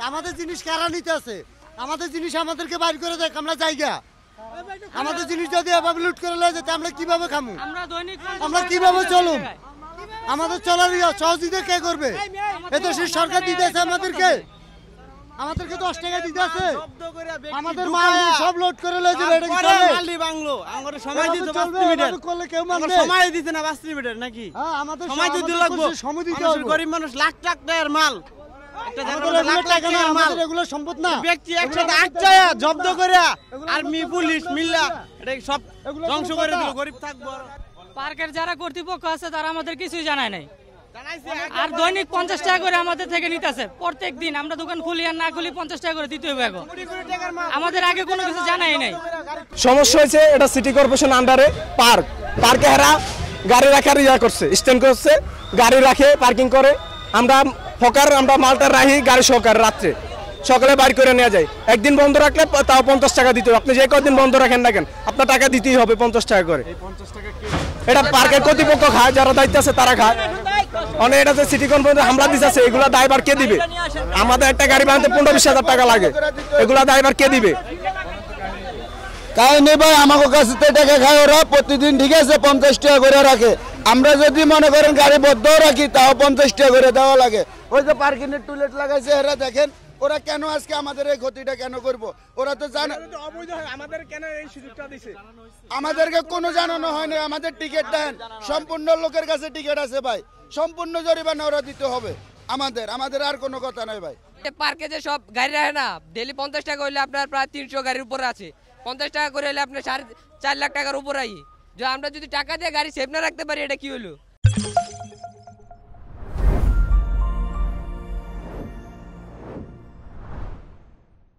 আমাদের জিনিস কারা নিতে আছে? আমাদের জিনিস আমাদেরকে বাইর করে দেখ, আমরা জায়গা আমাদের জিনিস যদি এভাবে লুট করে লয়ে যেতে আমরা কিভাবে খামু? আমরা কিভাবে চলুম? আমাদের চলার সহযোগিতা কে করবে? এদেশের সরকার দিতেছে আমাদেরকে 10 টাকা দিতে আছে। আমাদের মাল সব লোড করে লয়ে যাবে, এটা কি চলে? মালদি বাংলো আমার সময় দিতে চলবে, 5 মিনিট এভাবে করলে কেউ মানবে? সময় দিতে না 5 মিনিট নাকি? হ্যাঁ, আমাদের সময় দিতে লাগবে, সময় দিতে মানুষের হবে। গরিব মানুষ লাখ লাখ টাকার মাল, একটা আমাদের জায়গায় লাখ এগুলো লাখ টাকা না, টাকার মাল আমাদের এগুলো সম্পদ না। ব্যক্তি একসাথে আটচায়া জব্দ কইরা আর্মি পুলিশ মিল্লা এটা সব ধ্বংস করে দিল, গরিব থাকবো। পার্কের যারা কর্তৃপক্ষ আছে তারা আমাদের কিছুই জানায় নাই, আর দৈনিক 50 টাকা করে আমাদের থেকে নিতেছে প্রত্যেক দিন। আমরা দোকান খুলি আর না খুলি 50 টাকা করে দিতে হবে এখন। আমাদের আগে কোনো কিছু জানাই নাই। সমস্যা হয়েছে, এটা সিটি কর্পোরেশন আন্ডারে পার্কে হেরা গাড়ি রাখার করছে, স্ট্যান্ড করছে, গাড়ি রাখে পার্কিং করে। আমরা মালটা রাখি গাড়ি সহকারে, রাত্রে সকালে বাইর করে নেওয়া যায়। একদিন বন্ধ রাখলে তাও 50 টাকা দিতে হবে। আপনি যে কদিন বন্ধ রাখেন না কেন, আপনার টাকা দিতেই হবে 50 টাকা করে। এটা পার্কের কর্তৃপক্ষ খায়, যারা দায়িত্ব আছে তারা খায়। অনেক এটা যে সিটি কর্পোরেশন হামলা দিচ্ছে, এগুলা দায়ভার কে দিবে? আমাদের একটা গাড়ি বানাতে 15-20 হাজার টাকা লাগে, এগুলা দায়ভার কে দিবে? তাই নেই ভাই, আমাকে কাছে টাকা খায় ওরা প্রতিদিন, ঠিক আছে 50 টাকা করে রাখে। আমরা যদি মনে করেন গাড়ি বদ্ধ রাখি তাও 50 টাকা করে দেওয়া লাগে। ওই যে পার্কিং এর টুলেট লাগাইছে, এরা দেখেন ওরা কেন আজকে আমাদের এই ক্ষতিটা কেন করব? ওরা তো জানে আমাদের কেন এই সুযোগটা দিছে, আমাদেরকে কোনো জানানো হয়নি। আমাদের টিকিট দেন, সম্পূর্ণ লোকের কাছে টিকিট আছে ভাই, সম্পূর্ণ জরিমানা ওরা দিতে হবে আমাদের আর কোনো কথা নাই ভাই। পার্কে যে সব গাড়ি রাখে না, ডেলি 50 টাকা হইলে আপনার প্রায় 300 গাড়ির উপরে আছে। 50 টাকা করে হলে আপনার 4.5 লাখ টাকার উপরে আই। আমরা যদি টাকা দিয়ে গাড়ি সেভ না রাখতে পারি, এটা কি হলো?